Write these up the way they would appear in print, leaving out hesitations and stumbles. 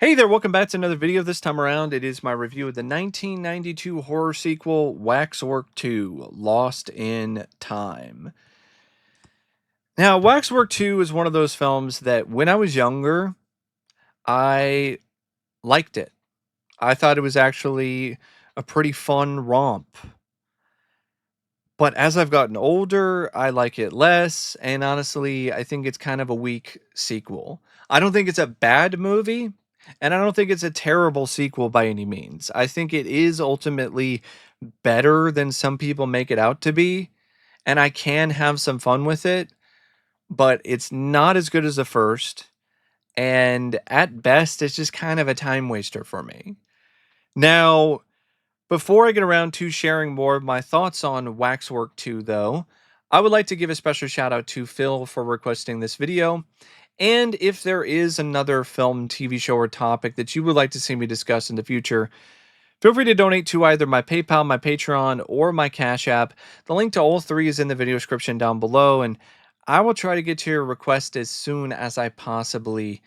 Hey there, welcome back to another video. This time around, it is my review of the 1992 horror sequel, Waxwork 2, Lost in Time. Now, Waxwork 2 is one of those films that when I was younger, I liked it. I thought it was actually a pretty fun romp. But as I've gotten older, I like it less, and honestly, I think it's kind of a weak sequel. I don't think it's a bad movie, and I don't think it's a terrible sequel by any means. I think it is ultimately better than some people make it out to be, and I can have some fun with it, but it's not as good as the first, and at best, it's just kind of a time waster for me. Now, before I get around to sharing more of my thoughts on Waxwork 2, though, I would like to give a special shout out to Phil for requesting this video. And if there is another film, TV show, or topic that you would like to see me discuss in the future, feel free to donate to either my PayPal, my Patreon, or my Cash App. The link to all three is in the video description down below, and I will try to get to your request as soon as I possibly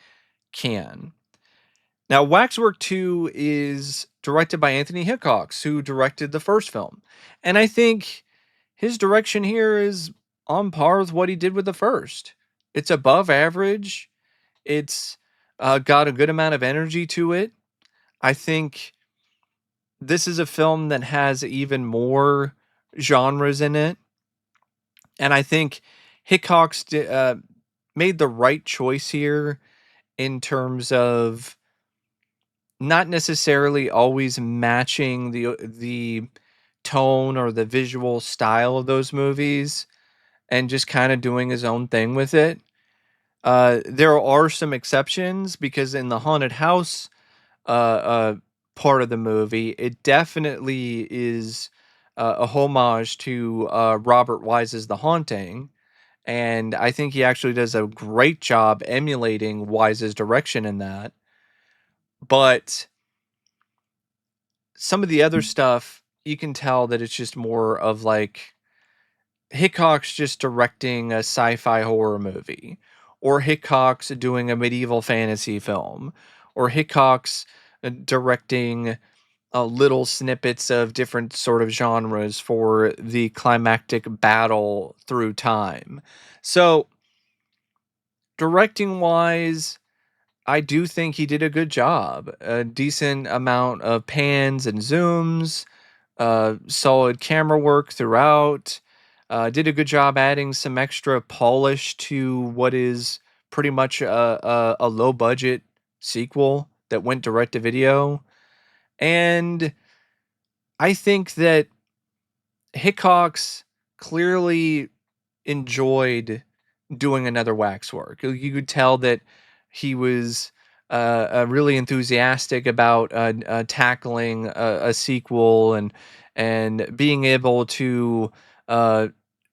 can. Now, Waxwork 2 is directed by Anthony Hickox, who directed the first film. And I think his direction here is on par with what he did with the first. It's above average. It's got a good amount of energy to it. I think this is a film that has even more genres in it. And I think Hickox made the right choice here in terms of not necessarily always matching the tone or the visual style of those movies and just kind of doing his own thing with it. There are some exceptions because in the haunted house part of the movie, it definitely is a homage to Robert Wise's The Haunting. And I think he actually does a great job emulating Wise's direction in that. But some of the other stuff, you can tell that it's just more of like Hickox just directing a sci-fi horror movie, or Hickox doing a medieval fantasy film, or Hickox directing little snippets of different sort of genres for the climactic battle through time. So, directing wise, I do think he did a good job. A decent amount of pans and zooms, solid camera work throughout. Did a good job adding some extra polish to what is pretty much a low budget sequel that went direct to video. And I think that Hickox clearly enjoyed doing another Waxwork. You could tell that he was really enthusiastic about tackling a sequel and being able to uh,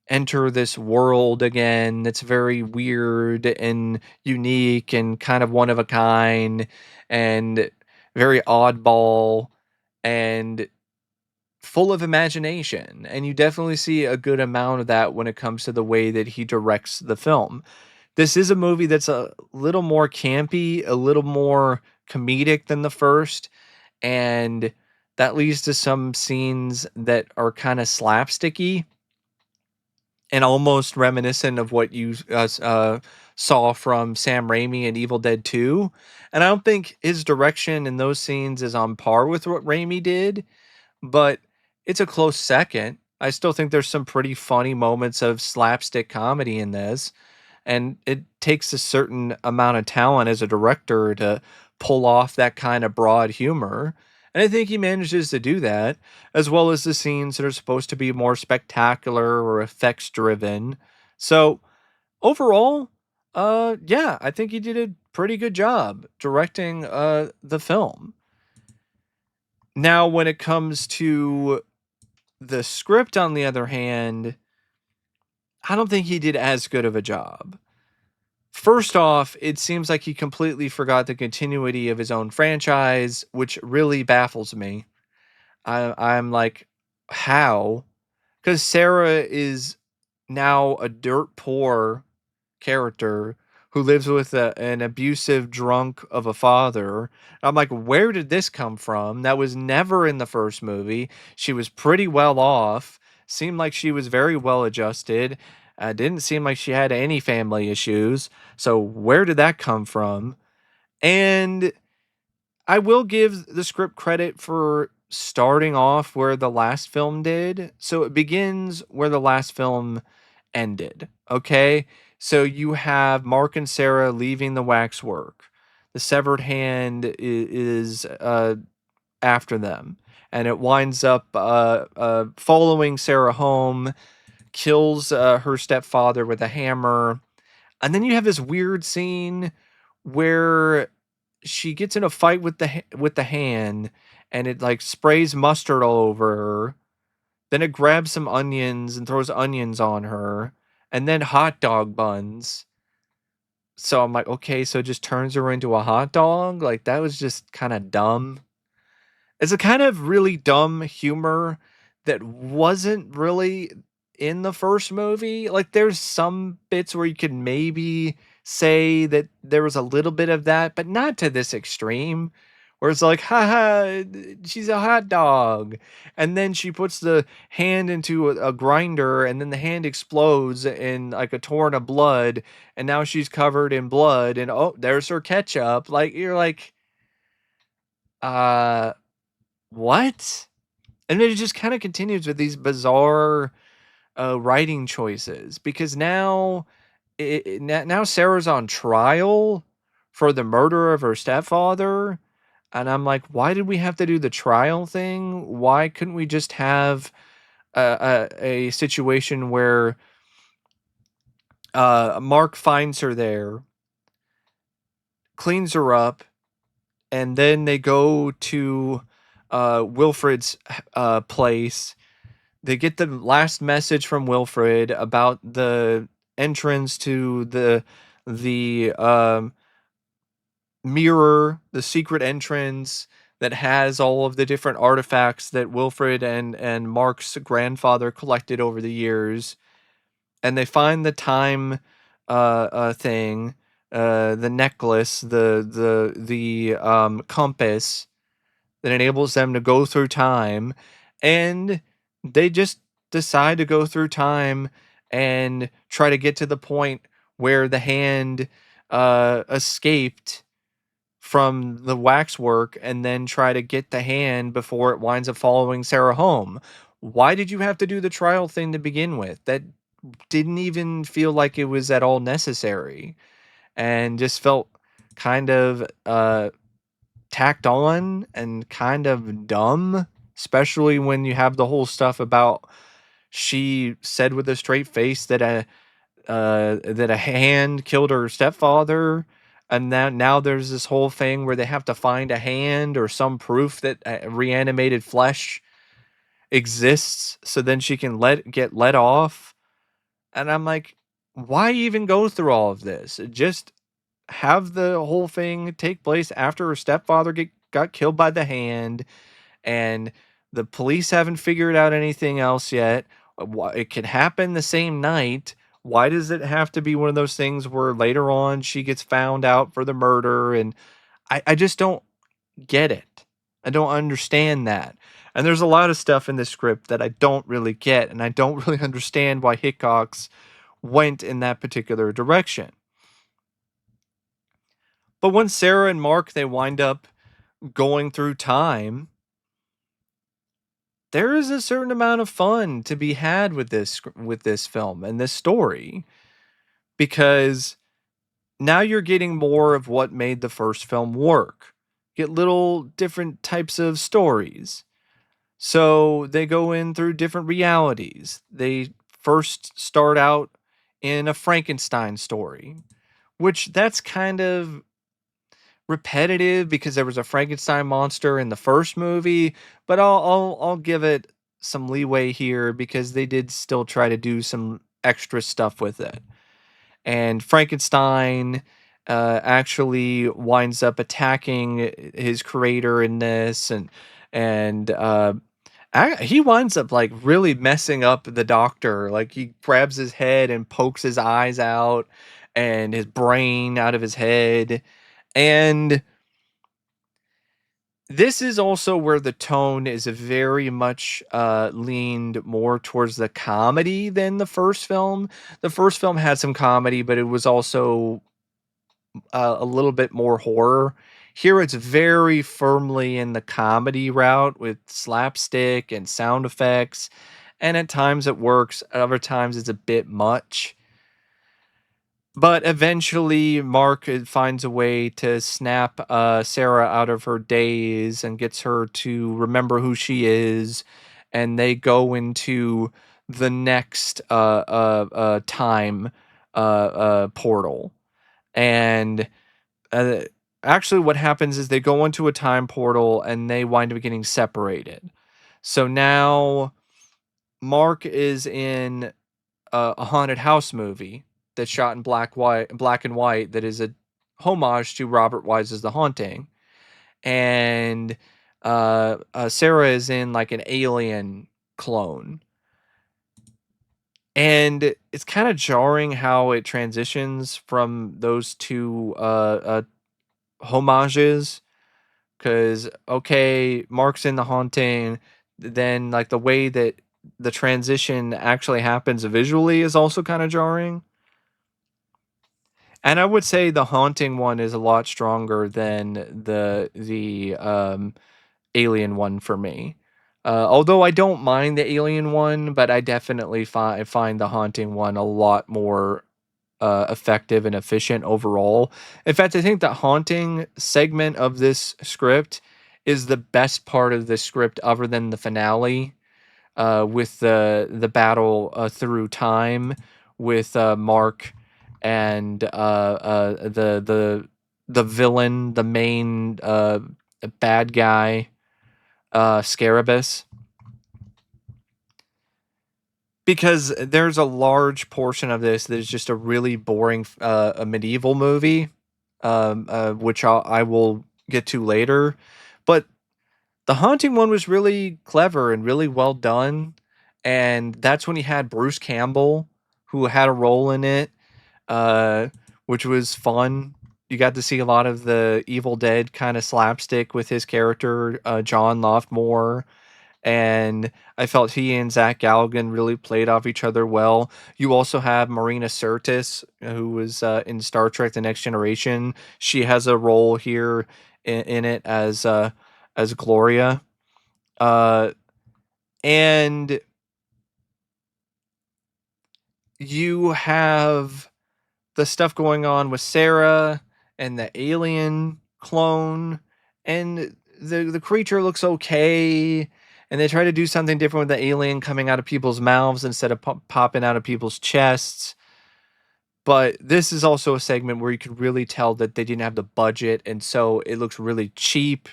enter this world again that's very weird and unique and kind of one of a kind and very oddball and full of imagination. And you definitely see a good amount of that when it comes to the way that he directs the film. This is a movie that's a little more campy, a little more comedic than the first, and that leads to some scenes that are kind of slapsticky and almost reminiscent of what you saw from Sam Raimi and Evil Dead 2. And I don't think his direction in those scenes is on par with what Raimi did, but it's a close second. I still think there's some pretty funny moments of slapstick comedy in this, and it takes a certain amount of talent as a director to pull off that kind of broad humor. And I think he manages to do that, as well as the scenes that are supposed to be more spectacular or effects driven. So overall, yeah, I think he did a pretty good job directing the film. Now, when it comes to the script, on the other hand, I don't think he did as good of a job. First off, it seems like he completely forgot the continuity of his own franchise, which really baffles me. I'm like, how? Because Sarah is now a dirt poor character who lives with an abusive drunk of a father. I'm like, where did this come from? That was never in the first movie. She was pretty well off. Seemed like she was very well adjusted. Didn't seem like she had any family issues. So where did that come from? And I will give the script credit for starting off where the last film did. So it begins where the last film ended. Okay. So you have Mark and Sarah leaving the waxwork. The severed hand is after them. And it winds up following Sarah home, kills her stepfather with a hammer. And then you have this weird scene where she gets in a fight with the hand, and it like sprays mustard all over her. Then it grabs some onions and throws onions on her, and then hot dog buns. So I'm like, okay, so it just turns her into a hot dog? Like, that was just kind of dumb. It's a kind of really dumb humor that wasn't really in the first movie. Like, there's some bits where you could maybe say that there was a little bit of that, but not to this extreme. Where it's like, haha, she's a hot dog. And then she puts the hand into a grinder, and then the hand explodes in like a torrent of blood. And now she's covered in blood. And oh, there's her ketchup. Like, you're like, uh, what? And then it just kind of continues with these bizarre writing choices because now now Sarah's on trial for the murder of her stepfather, and I'm like, why did we have to do the trial thing? Why couldn't we just have a situation where Mark finds her there, cleans her up, and then they go to Wilfred's place. They get the last message from Wilfred about the entrance to the mirror, the secret entrance that has all of the different artifacts that Wilfred and Mark's grandfather collected over the years. And they find the time thing, the necklace, the compass that enables them to go through time, and they just decide to go through time and try to get to the point where the hand escaped from the waxwork and then try to get the hand before it winds up following Sarah home. Why did you have to do the trial thing to begin with? That didn't even feel like it was at all necessary and just felt kind of tacked on and kind of dumb, especially when you have the whole stuff about she said with a straight face that a hand killed her stepfather, and now there's this whole thing where they have to find a hand or some proof that reanimated flesh exists so then she can get let off. And I'm like, why even go through all of this? Just have the whole thing take place after her stepfather got killed by the hand, and the police haven't figured out anything else yet. It can happen the same night. Why does it have to be one of those things where later on she gets found out for the murder? And I just don't get it. I don't understand that. And there's a lot of stuff in this script that I don't really get, and I don't really understand why Hickox went in that particular direction. But when Sarah and Mark, they wind up going through time, there is a certain amount of fun to be had with this film and this story, because now you're getting more of what made the first film work. Get little different types of stories. So they go in through different realities. They first start out in a Frankenstein story, which that's kind of repetitive because there was a Frankenstein monster in the first movie, but I'll give it some leeway here because they did still try to do some extra stuff with it. And Frankenstein actually winds up attacking his creator in this, and he winds up like really messing up the doctor. Like he grabs his head and pokes his eyes out, and his brain out of his head. And this is also where the tone is very much leaned more towards the comedy than the first film. The first film had some comedy, but it was also a little bit more horror. Here it's very firmly in the comedy route with slapstick and sound effects, and at times it works, other times it's a bit much. But eventually, Mark finds a way to snap Sarah out of her daze and gets her to remember who she is, and they go into the next time portal. And uh, actually, what happens is they go into a time portal and they wind up getting separated. So now Mark is in a haunted house movie that's shot in black and white that is a homage to Robert Wise's The Haunting, and Sarah is in like an alien clone, and it's kind of jarring how it transitions from those two homages. Because okay, Mark's in The Haunting, then like the way that the transition actually happens visually is also kind of jarring. And I would say the Haunting one is a lot stronger than the Alien one for me. Although I don't mind the Alien one, but I definitely find the Haunting one a lot more effective and efficient overall. In fact, I think the Haunting segment of this script is the best part of the script, other than the finale, with the battle through time with Mark and the villain, the main bad guy, Scarabus. Because there's a large portion of this that is just a really boring a medieval movie, which I will get to later. But the Haunting one was really clever and really well done, and that's when he had Bruce Campbell, who had a role in it, uh, which was fun. You got to see a lot of the Evil Dead kind of slapstick with his character, John Loftmore, and I felt he and Zach Galligan really played off each other well. You also have Marina Sirtis, who was in Star Trek: The Next Generation. She has a role here in it as Gloria, uh, and you have the stuff going on with Sarah and the alien clone, and the creature looks okay. And they try to do something different with the alien coming out of people's mouths instead of popping out of people's chests. But this is also a segment where you could really tell that they didn't have the budget, and so it looks really cheap.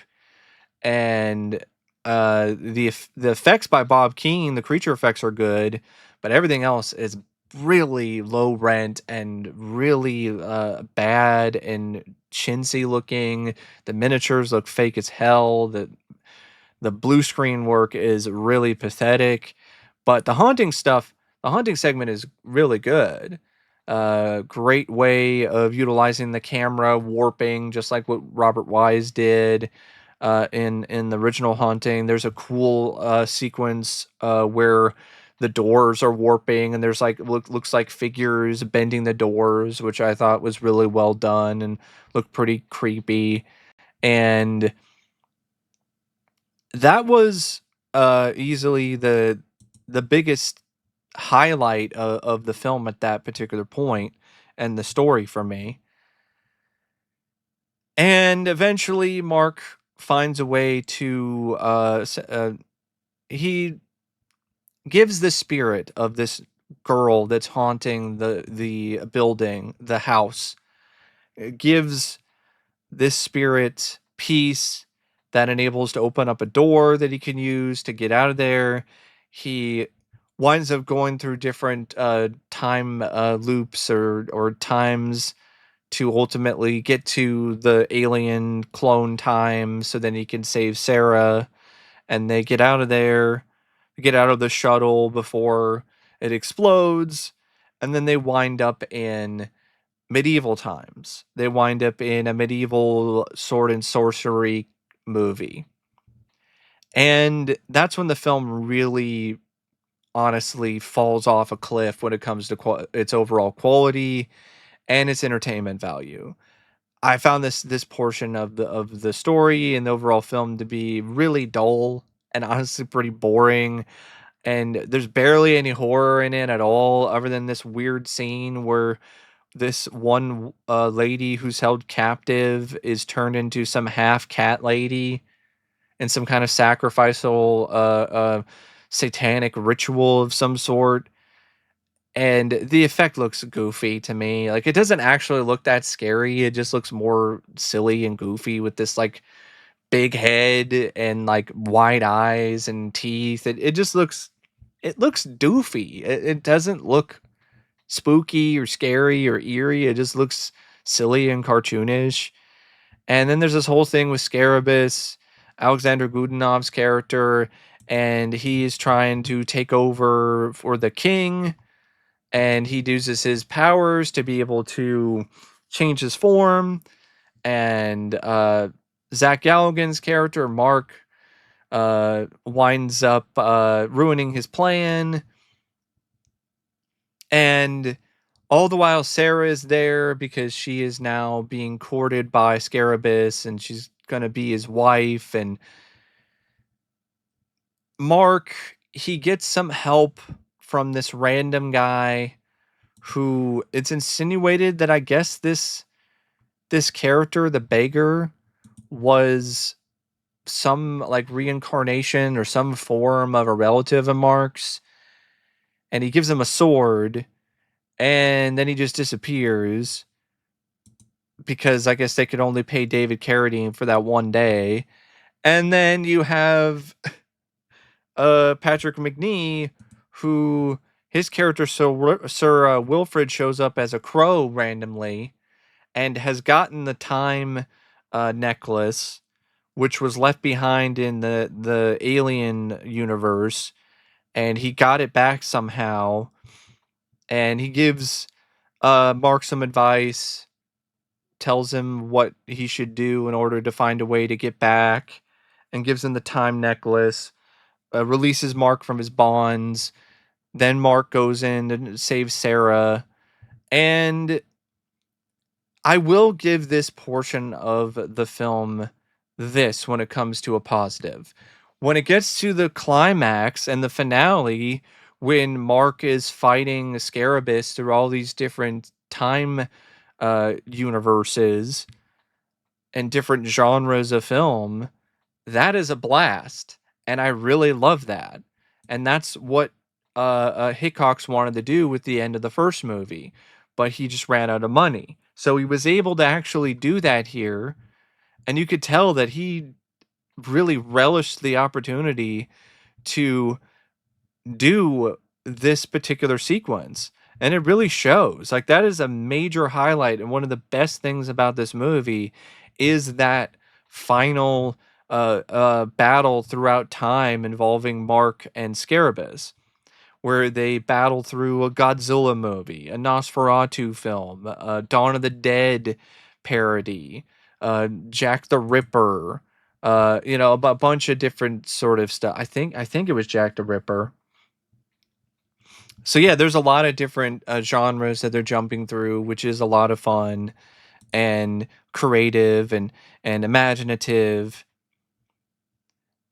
And the effects by Bob Keane, the creature effects are good, but everything else is really low rent and really bad and chintzy looking. The miniatures look fake as hell. The blue screen work is really pathetic, but the haunting segment is really good. Great way of utilizing the camera warping, just like what Robert Wise did in the original Haunting. There's a cool sequence where the doors are warping and there's like looks like figures bending the doors, which I thought was really well done and looked pretty creepy. And that was easily the biggest highlight of the film at that particular point and the story for me. And eventually, Mark finds a way to he gives the spirit of this girl that's haunting the building, the house. It gives this spirit peace that enables to open up a door that he can use to get out of there. He winds up going through different time loops or times to ultimately get to the alien clone time so then he can save Sarah, and they get out of there, get out of the shuttle before it explodes, and then they wind up in medieval times. They wind up in a medieval sword and sorcery movie. And that's when the film really honestly falls off a cliff when it comes to its overall quality and its entertainment value. I found this portion of the story and the overall film to be really dull and honestly pretty boring. And there's barely any horror in it at all, other than this weird scene where this one lady who's held captive is turned into some half cat lady in some kind of sacrificial satanic ritual of some sort. And the effect looks goofy to me. Like, it doesn't actually look that scary. It just looks more silly and goofy with this like big head and like wide eyes and teeth. It just looks, it looks doofy. It doesn't look spooky or scary or eerie. It just looks silly and cartoonish. And then there's this whole thing with Scarabaeus, Alexander Godunov's character, and he's trying to take over for the king, and he uses his powers to be able to change his form. And Zach Galligan's character, Mark, winds up ruining his plan. And all the while, Sarah is there because she is now being courted by Scarabaeus, and she's going to be his wife. And Mark, he gets some help from this random guy who it's insinuated that I guess this character, the beggar, was some like reincarnation or some form of a relative of Mark's. And he gives him a sword, and then he just disappears because I guess they could only pay David Carradine for that one day. And then you have Patrick Macnee, who his character Sir Wilfred shows up as a crow randomly and has gotten the time necklace, which was left behind in the alien universe, and he got it back somehow. And he gives Mark some advice, tells him what he should do in order to find a way to get back, and gives him the time necklace, releases Mark from his bonds. Then Mark goes in and saves Sarah. And I will give this portion of the film this when it comes to a positive. When it gets to the climax and the finale, when Mark is fighting Scarabaeus through all these different time universes and different genres of film, that is a blast. And I really love that. And that's what Hickox wanted to do with the end of the first movie, but he just ran out of money. So he was able to actually do that here. And you could tell that he really relished the opportunity to do this particular sequence. And it really shows. Like, that is a major highlight. And one of the best things about this movie is that final battle throughout time involving Mark and Scarabaeus, where they battle through a Godzilla movie, a Nosferatu film, a Dawn of the Dead parody, Jack the Ripper, a bunch of different sort of stuff. I think it was Jack the Ripper. So yeah, there's a lot of different genres that they're jumping through, which is a lot of fun and creative and imaginative.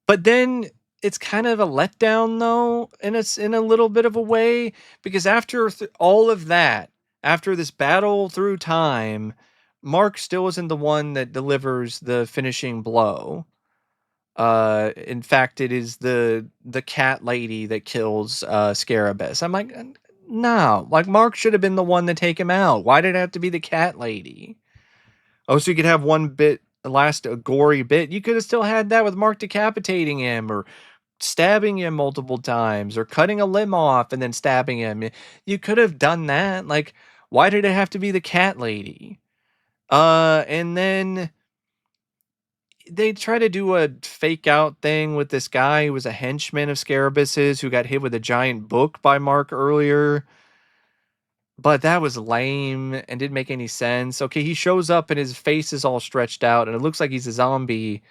But then it's kind of a letdown, though, and it's in a little bit of a way, because after all of that, after this battle through time, Mark still isn't the one that delivers the finishing blow. In fact, it is the cat lady that kills Scarabaeus. I'm like, no, like, Mark should have been the one to take him out. Why did it have to be the cat lady? Oh, so you could have one bit, last gory bit. You could have still had that with Mark decapitating him, or stabbing him multiple times, or cutting a limb off and then stabbing him. You could have done that. Like, why did it have to be the cat lady? And then they try to do a fake out thing with this guy who was a henchman of Scarabaeus's, who got hit with a giant book by Mark earlier. But that was lame and didn't make any sense. Okay, he shows up and his face is all stretched out and it looks like he's a zombie.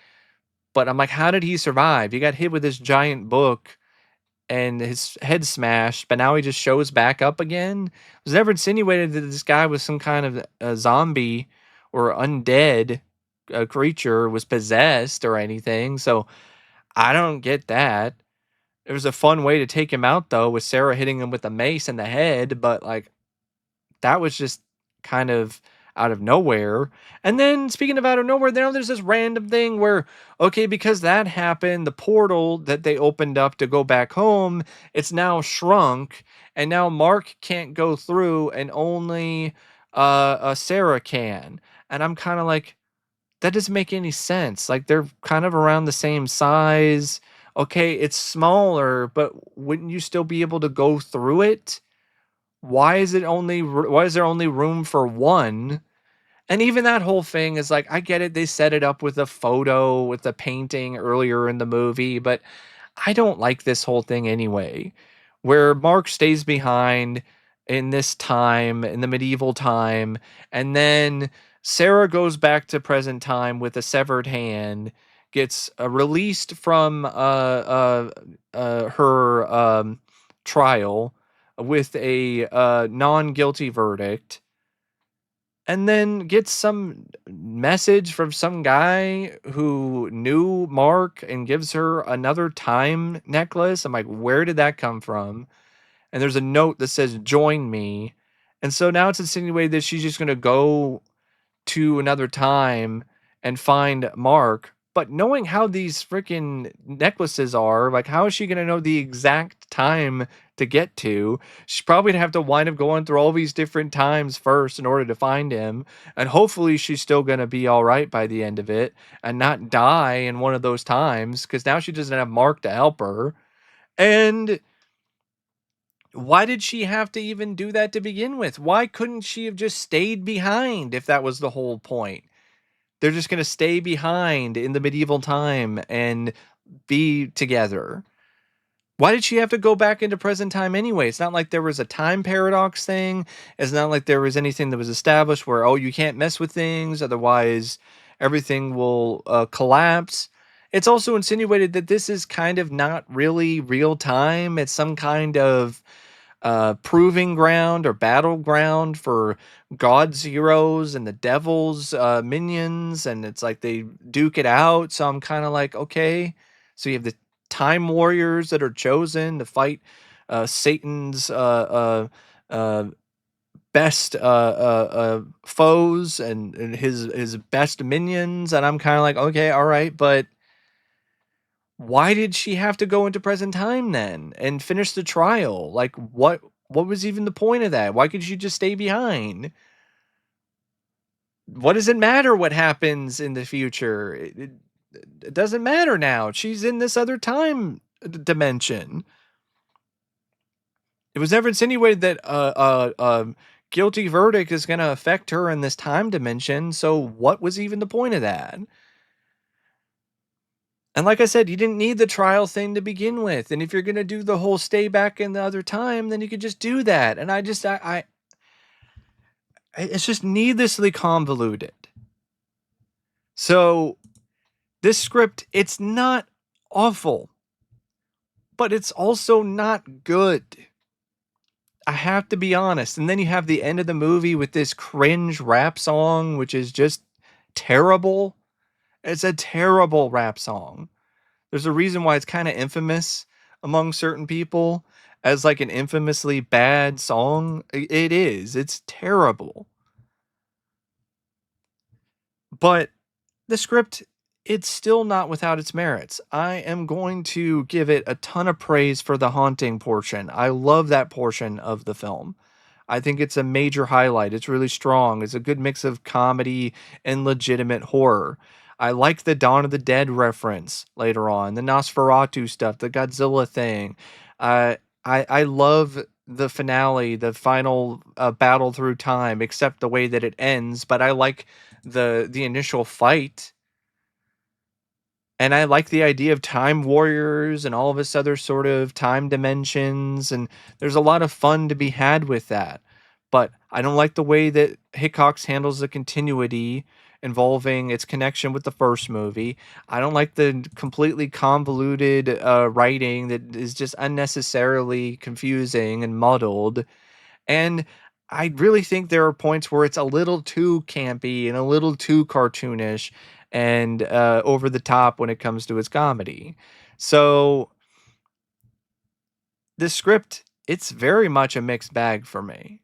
But I'm like, how did he survive? He got hit with this giant book and his head smashed, but now he just shows back up again. It was never insinuated that this guy was some kind of a zombie or undead creature, was possessed or anything. So I don't get that. There was a fun way to take him out though, with Sarah hitting him with a mace in the head, but like that was just kind of out of nowhere. And then speaking of out of nowhere, now there's this random thing where, okay, because that happened, the portal that they opened up to go back home, it's now shrunk, and now Mark can't go through, and only Sarah can. And I'm kind of like, that doesn't make any sense. Like they're kind of around the same size. Okay, it's smaller, but wouldn't you still be able to go through it? Why is there only room for one? And even that whole thing is like, I get it, they set it up with a photo with the painting earlier in the movie, but I don't like this whole thing anyway, where Mark stays behind in this time, in the medieval time, and then Sarah goes back to present time with a severed hand, gets released from her trial with a non-guilty verdict, and then gets some message from some guy who knew Mark and gives her another time necklace. I'm like, where did that come from? And there's a note that says, join me. And so now it's insinuated that she's just going to go to another time and find Mark. But knowing how these freaking necklaces are, like, how is she going to know the exact time to get to? She's probably going to have to wind up going through all these different times first in order to find him. And hopefully she's still going to be all right by the end of it and not die in one of those times, because now she doesn't have Mark to help her. And why did she have to even do that to begin with? Why couldn't she have just stayed behind if that was the whole point? They're just going to stay behind in the medieval time and be together. Why did she have to go back into present time anyway? It's not like there was a time paradox thing. It's not like there was anything that was established where, oh, you can't mess with things, otherwise everything will collapse. It's also insinuated that this is kind of not really real time. It's some kind of proving ground or battleground for God's heroes and the devil's minions, and it's like they duke it out. So I'm kind of like, okay, so you have the time warriors that are chosen to fight Satan's best foes and his best minions, and I'm kind of like, okay, all right, but why did she have to go into present time then and finish the trial? Like, what was even the point of that? Why could she just stay behind? What does it matter what happens in the future? It doesn't matter now. She's in this other time dimension. It was never insinuated that guilty verdict is going to affect her in this time dimension. So what was even the point of that? And like I said, you didn't need the trial thing to begin with. And if you're going to do the whole stay back in the other time, then you could just do that. And it's just needlessly convoluted. So this script, it's not awful, but it's also not good. I have to be honest. And then you have the end of the movie with this cringe rap song, which is just terrible. It's a terrible rap song. There's a reason why it's kind of infamous among certain people as like an infamously bad song. It is. It's terrible. But the script, it's still not without its merits. I am going to give it a ton of praise for the haunting portion. I love that portion of the film. I think it's a major highlight. It's really strong. It's a good mix of comedy and legitimate horror. I like the Dawn of the Dead reference later on, the Nosferatu stuff, the Godzilla thing. I love the finale, the final battle through time, except the way that it ends. But I like the initial fight, and I like the idea of time warriors and all of this other sort of time dimensions, and there's a lot of fun to be had with that. but I don't like the way that Hickox handles the continuity involving its connection with the first movie. I don't like the completely convoluted writing that is just unnecessarily confusing and muddled. And I really think there are points where it's a little too campy and a little too cartoonish and over the top when it comes to its comedy. So the script, it's very much a mixed bag for me.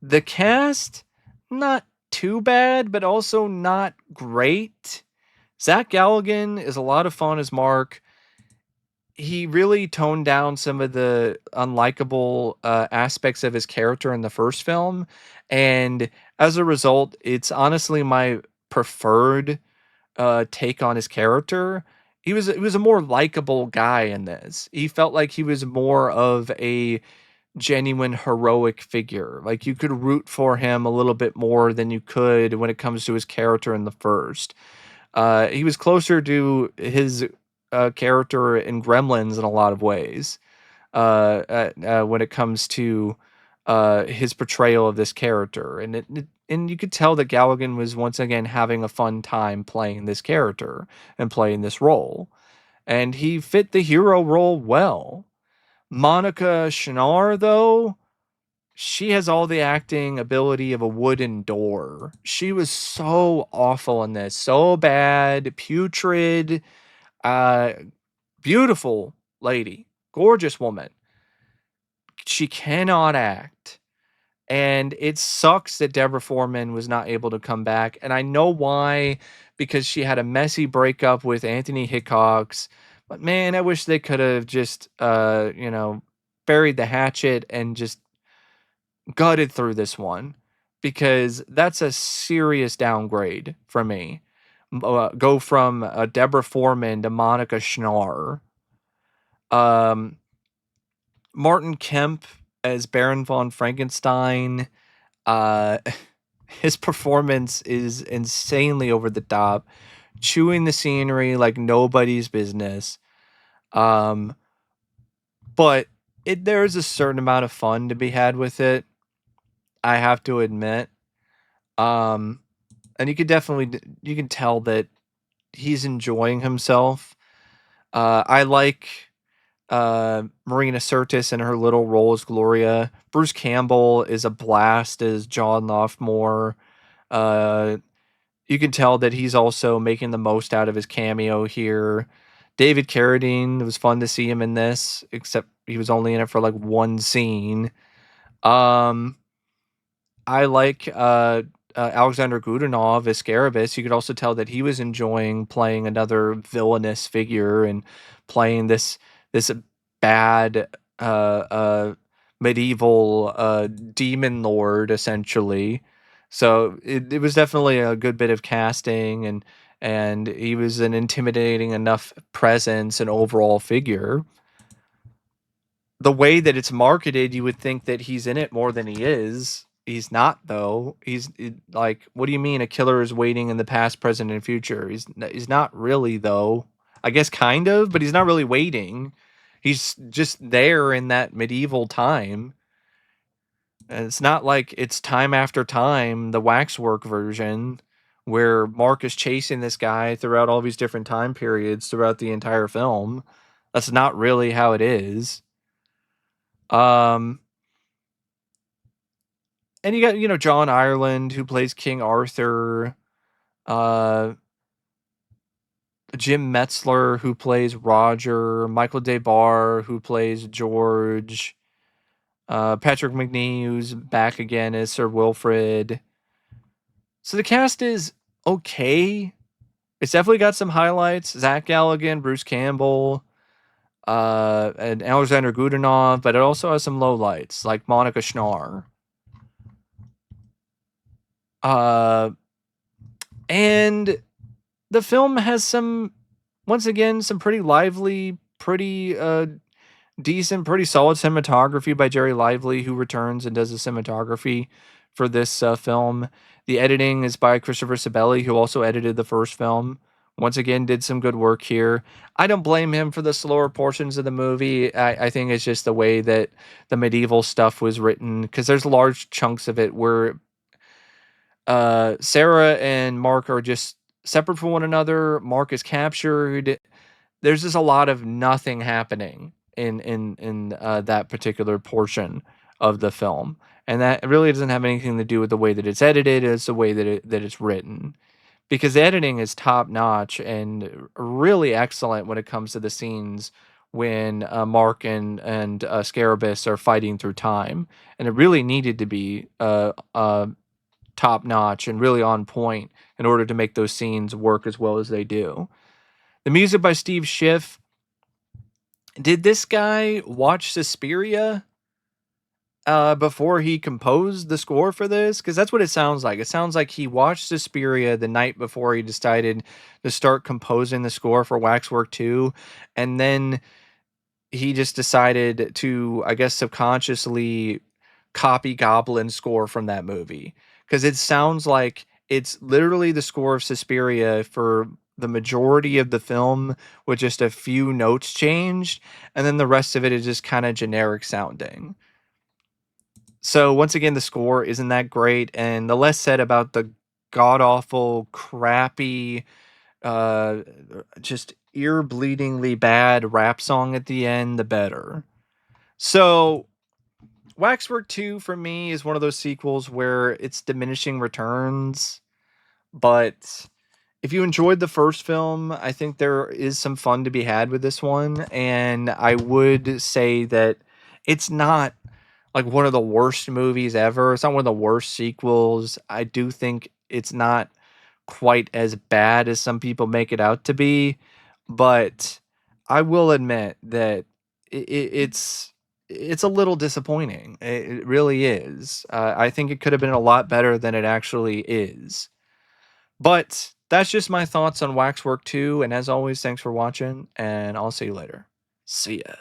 The cast, not too bad, but also not great. Zach Galligan is a lot of fun as Mark. He really toned down some of the unlikable aspects of his character in the first film, and as a result, it's honestly my preferred take on his character. He was a more likable guy in this. He felt like he was more of a genuine heroic figure. Like you could root for him a little bit more than you could when it comes to his character in the first. He was closer to his character in Gremlins in a lot of ways. When it comes to his portrayal of this character, and you could tell that Galligan was once again having a fun time playing this character and playing this role, and he fit the hero role well. Monika Schnarre, though, she has all the acting ability of a wooden door. She was so awful in this, so bad, putrid, uh, beautiful lady, gorgeous woman. She cannot act. And it sucks that Deborah Foreman was not able to come back. And I know why, because she had a messy breakup with Anthony Hickox. But man, I wish they could have just, buried the hatchet and just gutted through this one, because that's a serious downgrade for me. Go from Deborah Foreman to Monika Schnarre. Um, Martin Kemp as Baron von Frankenstein. Uh, his performance is insanely over the top, chewing the scenery like nobody's business. But there is a certain amount of fun to be had with it, I have to admit. And you can tell that he's enjoying himself. I like Marina Sirtis and her little role as Gloria. Bruce Campbell is a blast as John Loftmore. You can tell that he's also making the most out of his cameo here. David Carradine, it was fun to see him in this, except he was only in it for like one scene. I like Alexander Godunov as Scarabus. You could also tell that he was enjoying playing another villainous figure and playing this bad medieval demon lord, essentially. So it was definitely a good bit of casting, and he was an intimidating enough presence and overall figure. The way that it's marketed, you would think that he's in it more than he is. He's not, though. Like, what do you mean a killer is waiting in the past, present, and future? He's not really, though. I guess kind of, but he's not really waiting. He's just there in that medieval time. And it's not like it's time after time, the Waxwork version, where Mark is chasing this guy throughout all these different time periods throughout the entire film. That's not really how it is. And you got, John Ireland, who plays King Arthur, Jim Metzler, who plays Roger, Michael DeBar, who plays George, Patrick Macnee, who's back again as Sir Wilfrid. So the cast is okay. It's definitely got some highlights. Zach Galligan, Bruce Campbell, and Alexander Godunov, but it also has some lowlights, like Monika Schnarre. And the film has once again, some pretty lively, pretty decent, pretty solid cinematography by Jerry Lively, who returns and does the cinematography for this film. The editing is by Christopher Sibeli, who also edited the first film, once again did some good work here. I don't blame him for the slower portions of the movie. I think it's just the way that the medieval stuff was written, because there's large chunks of it where Sarah and Mark are just separate from one another. Mark is captured. There's just a lot of nothing happening in that particular portion of the film, and that really doesn't have anything to do with the way that it's edited. It's the way that it's written, because the editing is top notch and really excellent when it comes to the scenes when Mark and Scarabus are fighting through time, and it really needed to be top notch and really on point in order to make those scenes work as well as they do. The music by Steve Schiff. Did this guy watch Suspiria before he composed the score for this? Because that's what it sounds like. It sounds like he watched Suspiria the night before he decided to start composing the score for Waxwork 2, and then he just decided to, I guess, subconsciously copy Goblin's score from that movie. Because it sounds like it's literally the score of Suspiria for the majority of the film, with just a few notes changed, and then the rest of it is just kind of generic sounding. So once again, the score isn't that great, and the less said about the god awful, crappy, uh, just ear-bleedingly bad rap song at the end, the better. So Waxwork 2 for me is one of those sequels where it's diminishing returns, but if you enjoyed the first film, I think there is some fun to be had with this one, and I would say that it's not like one of the worst movies ever. It's not one of the worst sequels. I do think it's not quite as bad as some people make it out to be, but I will admit that it's a little disappointing. It really is. I think it could have been a lot better than it actually is. But that's just my thoughts on Waxwork 2, and as always, thanks for watching, and I'll see you later. See ya.